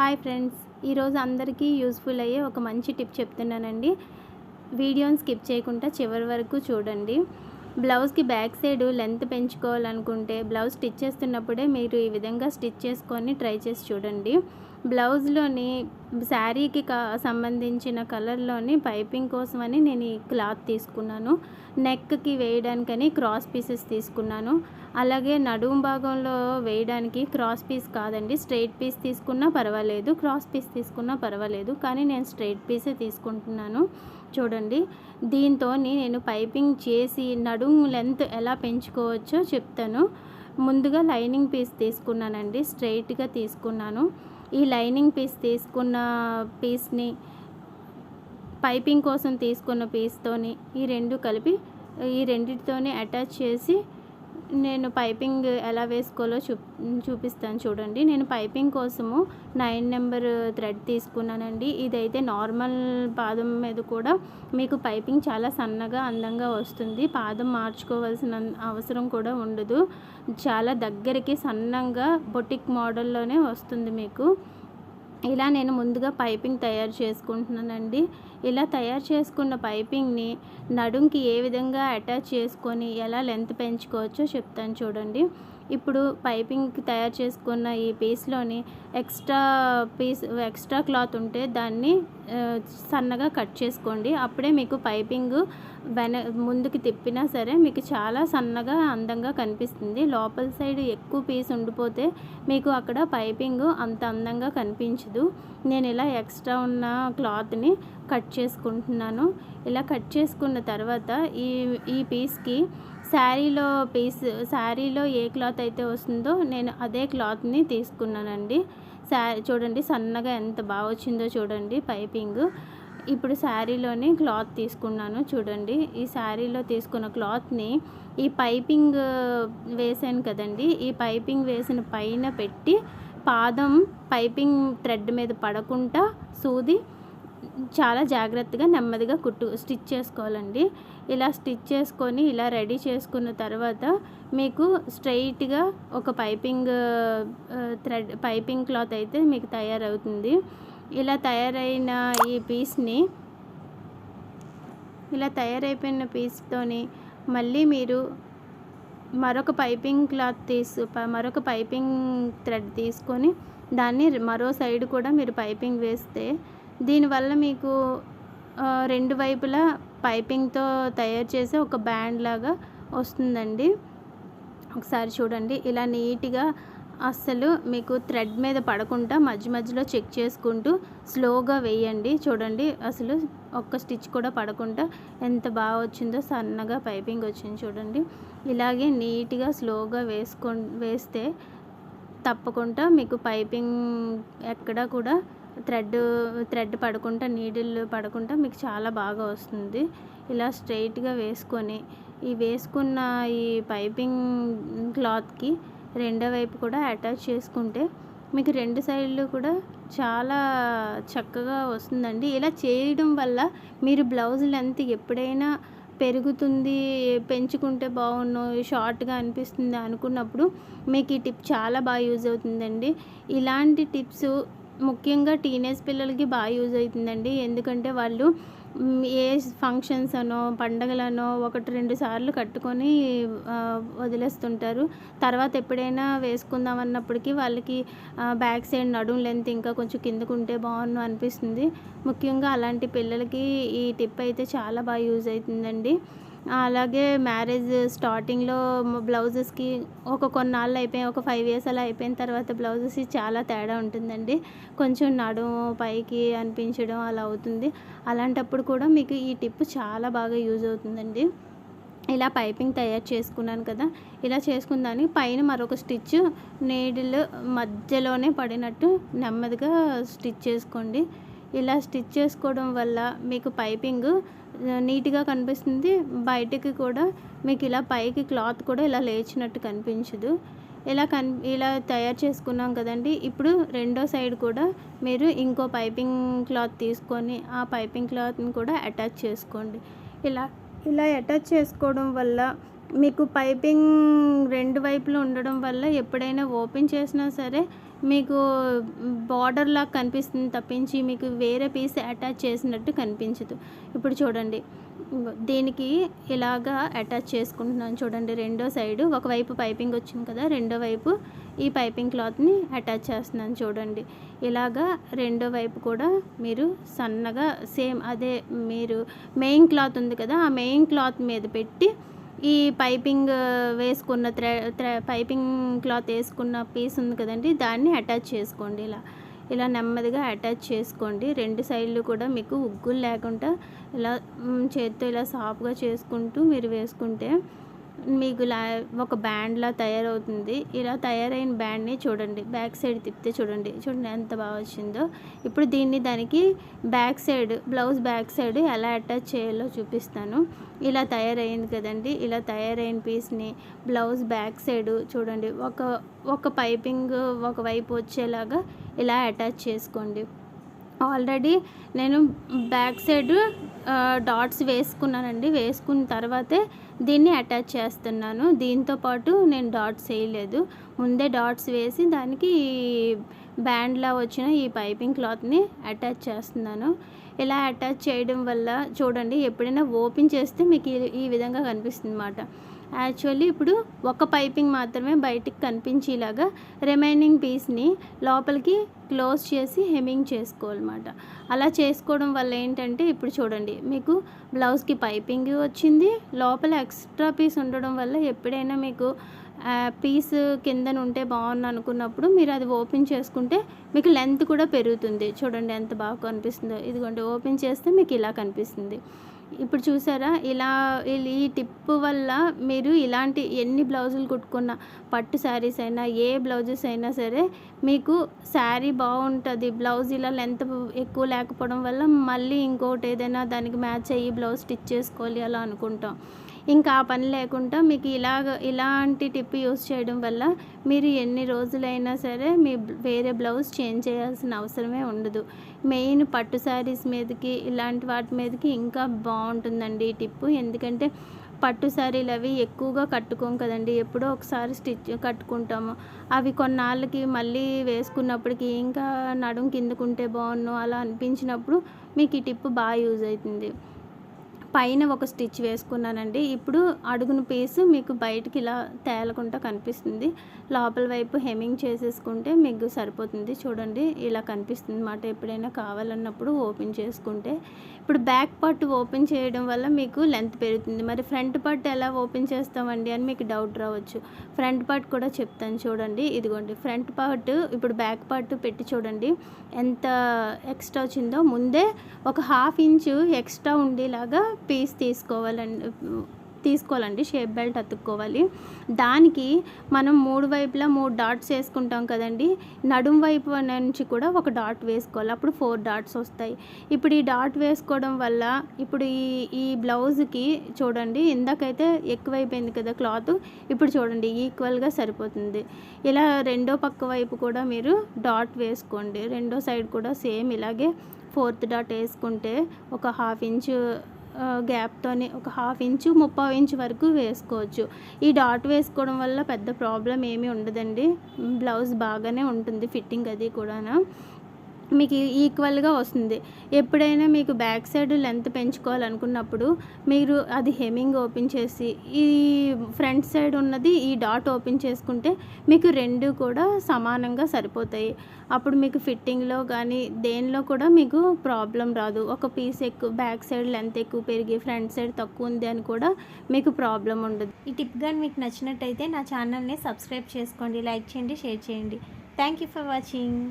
Hi friends, ఈరోజు అందరికీ useful అయ్యే ఒక మంచి టిప్ చెప్తున్నానండి. వీడియోని స్కిప్ చేయకుండా చివరి వరకు చూడండి. బ్లౌజ్కి బ్యాక్ సైడ్ లెంత్ పెంచుకోవాలనుకుంటే బ్లౌజ్ స్టిచ్ చేస్తున్నప్పుడే మీరు ఈ విధంగా స్టిచ్ చేసుకొని ట్రై చేసి చూడండి. బ్లౌజ్లోని శారీకి సంబంధించిన కలర్లోని పైపింగ్ కోసమని నేను ఈ క్లాత్ తీసుకున్నాను. నెక్కి వేయడానికని క్రాస్ పీసెస్ తీసుకున్నాను. అలాగే నడుము భాగంలో వేయడానికి క్రాస్ పీస్ కాదండి, స్ట్రైట్ పీస్ తీసుకున్నా పర్వాలేదు, క్రాస్ పీస్ తీసుకున్నా పర్వాలేదు, కానీ నేను స్ట్రైట్ పీసే తీసుకుంటున్నాను. చూడండి, దీంతో నేను పైపింగ్ చేసి నడుము లెంత్ ఎలా పెంచుకోవచ్చో చెప్తాను. ముందుగా లైనింగ్ పీస్ తీసుకున్నానండి, స్ట్రైట్గా తీసుకున్నాను. ఈ లైనింగ్ పీస్ తీసుకున్న పీస్ని పైపింగ్ కోసం తీసుకున్న పీస్తోని ఈ రెండు కలిపి ఈ రెండిటితోనే అటాచ్ చేసి నేను పైపింగ్ ఎలా వేసుకోవాలో చూపిస్తాను. చూడండి, నేను పైపింగ్ కోసము 9 నెంబర్ థ్రెడ్ తీసుకున్నానండి. ఇదైతే నార్మల్ పాదం మీద కూడా మీకు పైపింగ్ చాలా సన్నగా అందంగా వస్తుంది. పాదం మార్చుకోవాల్సిన అవసరం కూడా ఉండదు. చాలా దగ్గరికి సన్నంగా బొటిక్ మోడల్లోనే వస్తుంది మీకు. ఇలా నేను ముందుగా పైపింగ్ తయారు చేసుకుంటున్నానండి. ఇలా తయారు చేసుకున్న పైపింగ్ని నడుంకి ఏ విధంగా అటాచ్ చేసుకొని ఎలా లెంత్ పెంచుకోవచ్చో చెప్తాను. చూడండి, ఇప్పుడు పైపింగ్కి తయారు చేసుకున్న ఈ పీస్లోని ఎక్స్ట్రా క్లాత్ ఉంటే దాన్ని సన్నగా కట్ చేసుకోండి. అప్పుడే మీకు పైపింగ్ ముందుకు తిప్పినా సరే మీకు చాలా సన్నగా అందంగా కనిపిస్తుంది. లోపల సైడ్ ఎక్కువ పీస్ ఉండిపోతే మీకు అక్కడ పైపింగ్ అంత అందంగా కనిపించదు. నేను ఇలా ఎక్స్ట్రా ఉన్న క్లాత్ని కట్ చేసుకుంటున్నాను. ఇలా కట్ చేసుకున్న తర్వాత ఈ పీస్కి శారీలో ఏ క్లాత్ అయితే వస్తుందో నేను అదే క్లాత్ని తీసుకున్నానండి. చూడండి, సన్నగా ఎంత బాగా వచ్చిందో చూడండి పైపింగ్. ఇప్పుడు శారీలోని క్లాత్ తీసుకున్నాను. చూడండి, ఈ శారీలో తీసుకున్న క్లాత్ని ఈ పైపింగ్ వేసాను కదండి, ఈ పైపింగ్ వేసిన పైన పెట్టి పాదం పైపింగ్ థ్రెడ్ మీద పడకుండా సూది చాలా జాగ్రత్తగా నెమ్మదిగా స్టిచ్ చేసుకోవాలండి. ఇలా స్టిచ్ చేసుకొని ఇలా రెడీ చేసుకున్న తర్వాత మీకు స్ట్రైట్గా ఒక పైపింగ్ క్లాత్ అయితే మీకు తయారవుతుంది. ఇలా తయారైపోయిన పీస్తోని మళ్ళీ మీరు మరొక పైపింగ్ థ్రెడ్ తీసుకొని దాన్ని మరో సైడ్ కూడా మీరు పైపింగ్ వేస్తే దీనివల్ల మీకు రెండు వైపులా పైపింగ్తో తయారు చేసే ఒక బ్యాండ్ లాగా వస్తుందండి. ఒకసారి చూడండి, ఇలా నీట్గా అస్సలు మీకు థ్రెడ్ మీద పడకుండా మధ్య మధ్యలో చెక్ చేసుకుంటూ స్లోగా వేయండి. చూడండి, అసలు ఒక్క స్టిచ్ కూడా పడకుండా ఎంత బాగా వచ్చిందో, సన్నగా పైపింగ్ వచ్చింది. చూడండి, ఇలాగే నీట్గా స్లోగా వేస్తే తప్పకుండా మీకు పైపింగ్ ఎక్కడా కూడా థ్రెడ్ పడకుండా, నీడిల్ పడకుండా మీకు చాలా బాగా వస్తుంది. ఇలా స్ట్రైట్గా వేసుకొని వేసుకున్న ఈ పైపింగ్ క్లాత్కి రెండో వైపు కూడా అటాచ్ చేసుకుంటే మీకు రెండు సైడ్లు కూడా చాలా చక్కగా వస్తుందండి. ఇలా చేయడం వల్ల మీరు బ్లౌజ్ లెంత్ ఎప్పుడైనా పెంచుకుంటే బాగుండు, షార్ట్గా అనిపిస్తుంది అనుకున్నప్పుడు మీకు ఈ టిప్ చాలా బాగా యూజ్ అవుతుందండి. ఇలాంటి టిప్స్ ముఖ్యంగా టీనేజ్ పిల్లలకి బాగా యూజ్ అవుతుందండి. ఎందుకంటే వాళ్ళు ఏ ఫంక్షన్స్ అనో పండగలనో 1-2 సార్లు కట్టుకొని వదిలేస్తుంటారు. తర్వాత ఎప్పుడైనా వేసుకుందాం అన్నప్పటికీ వాళ్ళకి బ్యాక్ సైడ్ నడుము లెంత్ ఇంకా కొంచెం కిందకు ఉంటే బాగుండు అనిపిస్తుంది. ముఖ్యంగా అలాంటి పిల్లలకి ఈ టిప్ అయితే చాలా బాగా యూజ్ అవుతుందండి. అలాగే మ్యారేజ్ స్టార్టింగ్లో బ్లౌజెస్కి కొన్నాళ్ళు అయిపోయి 5 ఇయర్స్ అలా అయిపోయిన తర్వాత బ్లౌజెస్ చాలా తేడా ఉంటుందండి. కొంచెం నడుము పైకి అనిపించడం అలా అవుతుంది. అలాంటప్పుడు కూడా మీకు ఈ టిప్ చాలా బాగా యూజ్ అవుతుందండి. ఇలా పైపింగ్ తయారు చేసుకున్నాను కదా, ఇలా చేసుకున్న దానికి పైన మరొక స్టిచ్ నీడిల్ మధ్యలోనే పడినట్టు నెమ్మదిగా స్టిచ్ చేసుకోండి. ఇలా స్టిచ్ చేసుకోవడం వల్ల మీకు పైపింగ్ నీట్గా కనిపిస్తుంది. బయటికి కూడా మీకు ఇలా పైకి క్లాత్ కూడా ఇలా లేచినట్టు కనిపించదు. ఇలా తయారు చేసుకున్నాం కదండి. ఇప్పుడు రెండో సైడ్ కూడా మీరు ఇంకో పైపింగ్ క్లాత్ తీసుకొని ఆ పైపింగ్ క్లాత్ని కూడా అటాచ్ చేసుకోండి. ఇలా అటాచ్ చేసుకోవడం వల్ల మీకు పైపింగ్ రెండు వైపులు ఉండడం వల్ల ఎప్పుడైనా ఓపెన్ చేసినా సరే మీకు బార్డర్‌లా కనిపిస్తుంది తప్పించి మీకు వేరే పీస్ అటాచ్ చేసినట్టు కనిపించదు. ఇప్పుడు చూడండి. దీనికి ఇలాగా అటాచ్ చేసుకుంటున్నాను చూడండి. రెండో సైడు ఒకవైపు పైపింగ్ వచ్చింది కదా! రెండో వైపు ఈ పైపింగ్ క్లాత్‌ని అటాచ్ చేస్తున్నాను చూడండి. ఇలాగా రెండో వైపు కూడా మీరు సన్నగా సేమ్ అదే మీరు మెయిన్ క్లాత్ ఉంది కదా! ఆ మెయిన్ క్లాత్ మీద పెట్టి ఈ పైపింగ్ వేసుకున్న పైపింగ్ క్లాత్ వేసుకున్న పీస్ ఉంది కదండీ! దాన్ని అటాచ్ చేసుకోండి ఇలా నెమ్మదిగా అటాచ్ చేసుకోండి. 2 సైడ్‌లు కూడా మీకు ఉగ్గులు లేకుండా ఇలా చేత్తో ఇలా సాఫ్‌గా చేసుకుంటూ మీరు వేసుకుంటే మీకు ఒక బ్యాండ్‌లా తయారవుతుంది. ఇలా తయారైన బ్యాండ్‌ని చూడండి. బ్యాక్ సైడ్ తిప్పితే చూడండి ఎంత బాగా వచ్చిందో. ఇప్పుడు దీన్ని దానికి back side blouse back side ఎలా అటాచ్ చేయాలో చూపిస్తాను. ఇలా తయారైంది కదండీ! ఇలా తయారైన పీస్‌ని బ్లౌజ్ బ్యాక్ సైడ్ చూడండి ఒక పైపింగ్ ఒకవైపు వచ్చేలాగా ఇలా అటాచ్ చేసుకోండి. ఆల్రెడీ నేను బ్యాక్ సైడ్ డాట్స్ వేసుకున్నానండి. వేసుకున్న తర్వాతే దీన్ని అటాచ్ చేస్తున్నాను. దీంతో పాటు నేను డాట్స్ వేయలేదు. ముందే డాట్స్ వేసి దానికి బ్యాండ్‌లా వచ్చిన ఈ పైపింగ్ క్లాత్‌ని అటాచ్ చేస్తున్నాను. ఇలా అటాచ్ చేయడం వల్ల చూడండి ఎప్పుడైనా ఓపెన్ చేస్తే మీకు ఈ విధంగా కనిపిస్తుందన్నమాట. యాక్చువల్లీ ఇప్పుడు ఒక పైపింగ్ మాత్రమే బయటికి కనిపించేలాగా రిమైనింగ్ పీస్‌ని లోపలికి క్లోజ్ చేసి హెమ్మింగ్ చేసుకోవాలన్నమాట. అలా చేసుకోవడం వల్ల ఏంటంటే ఇప్పుడు చూడండి మీకు బ్లౌజ్‌కి పైపింగ్ వచ్చింది. లోపల ఎక్స్ట్రా పీస్ ఉండడం వల్ల ఎప్పుడైనా మీకు పీస్ కిందన ఉంటే బాగుండు అనుకున్నప్పుడు మీరు అది ఓపెన్ చేసుకుంటే మీకు లెంత్ కూడా పెరుగుతుంది. చూడండి ఎంత బాగా కనిపిస్తుందో. ఇదిగోండి ఓపెన్ చేస్తే మీకు ఇలా కనిపిస్తుంది. ఇప్పుడు చూసారా ఈ టిప్ వల్ల మీరు ఇలాంటి ఎన్ని బ్లౌజులు కుట్టుకున్నా పట్టు శారీస్ అయినా ఏ బ్లౌజెస్ అయినా సరే మీకు శారీ బాగుంటుంది. బ్లౌజ్ ఇలా లెంత్ ఎక్కువ లేకపోవడం వల్ల మళ్ళీ ఇంకోటి ఏదైనా దానికి మ్యాచ్ అయ్యి బ్లౌజ్ స్టిచ్ చేసుకోవాలి అలా అనుకుంటాం. ఇంకా ఆ పని లేకుండా మీకు ఇలాంటి టిప్ యూస్ చేయడం వల్ల మీరు ఎన్ని రోజులైనా సరే మీ వేరే బ్లౌజ్ చేంజ్ చేయాల్సిన అవసరమే ఉండదు. మెయిన్ పట్టు శారీస్ మీదకి ఇలాంటి వాటి మీదకి ఇంకా బాగుంటుందండి ఈ టిప్పు. ఎందుకంటే పట్టు శారీలు అవి ఎక్కువగా కట్టుకోం కదండి. ఎప్పుడో ఒకసారి కట్టుకుంటాము. అవి కొన్నాళ్ళకి మళ్ళీ వేసుకున్నప్పటికి ఇంకా నడుం కిందకుంటే బాగుండు అలా అనిపించినప్పుడు మీకు ఈ టిప్ బాగా యూజ్ అవుతుంది. పైన ఒక స్టిచ్ వేసుకున్నానండి. ఇప్పుడు అడుగున పీసు మీకు బయటికి ఇలా తేలకుండా కనిపిస్తుంది. లోపల వైపు హెమ్మింగ్ చేసేసుకుంటే మీకు సరిపోతుంది. చూడండి ఇలా కనిపిస్తుంది అన్నమాట. ఎప్పుడైనా కావాలన్నప్పుడు ఓపెన్ చేసుకుంటే. ఇప్పుడు బ్యాక్ పార్ట్ ఓపెన్ చేయడం వల్ల మీకు లెంత్ పెరుగుతుంది. మరి ఫ్రంట్ పార్ట్ ఎలా ఓపెన్ చేస్తామండి అని మీకు డౌట్ రావచ్చు. ఫ్రంట్ పార్ట్ కూడా చెప్తాను చూడండి. ఇదిగోండి ఫ్రంట్ పార్ట్ ఇప్పుడు బ్యాక్ పార్ట్ పెట్టి చూడండి ఎంత ఎక్స్ట్రా వచ్చిందో. ముందే ఒక 1/2 ఇంచు ఎక్స్ట్రా ఉండేలాగా పీస్ తీసుకోవాలండి. షేప్ బెల్ట్ అతుక్కోవాలి. దానికి మనం 3 వైపులా 3 డాట్స్ వేసుకుంటాం కదండి. నడుం వైపు నుంచి కూడా ఒక డాట్ వేసుకోవాలి. అప్పుడు 4 డాట్స్ వస్తాయి. ఇప్పుడు ఈ డాట్ వేసుకోవడం వల్ల ఇప్పుడు ఈ బ్లౌజ్కి చూడండి ఇందాకైతే ఎక్కువైపోయింది కదా క్లాత్. ఇప్పుడు చూడండి ఈక్వల్గా సరిపోతుంది. ఇలా రెండో పక్క వైపు కూడా మీరు డాట్ వేసుకోండి. రెండో సైడ్ కూడా సేమ్ ఇలాగే 4th డాట్ వేసుకుంటే ఒక 1/2 ఇంచు గ్యాప్తోని ఒక 1/2 ఇంచు 3/4 ఇంచు వరకు వేసుకోవచ్చు. ఈ డాట్ వేసుకోవడం వల్ల పెద్ద ప్రాబ్లం ఏమీ ఉండదండి. బ్లౌజ్ బాగానే ఉంటుంది ఫిట్టింగ్ అది కూడాను. మీకు ఈక్వల్గా వస్తుంది. ఎప్పుడైనా మీకు బ్యాక్ సైడ్ లెంత్ పెంచుకోవాలనుకున్నప్పుడు మీరు అది హెమ్మింగ్ ఓపెన్ చేసి ఈ ఫ్రంట్ సైడ్ ఉన్నది ఈ డాట్ ఓపెన్ చేసుకుంటే మీకు 2 కూడా సమానంగా సరిపోతాయి. అప్పుడు మీకు ఫిట్టింగ్లో కానీ దేనిలో కూడా మీకు ప్రాబ్లం రాదు. ఒక పీస్ ఎక్కువ బ్యాక్ సైడ్ లెంత్ ఎక్కువ పెరిగి ఫ్రంట్ సైడ్ తక్కువ ఉంది అని కూడా మీకు ప్రాబ్లం ఉండదు. ఈ టిప్ కానీ మీకు నచ్చినట్టయితే నా ఛానల్ని సబ్స్క్రైబ్ చేసుకోండి, లైక్ చేయండి, షేర్ చేయండి. Thank you for watching.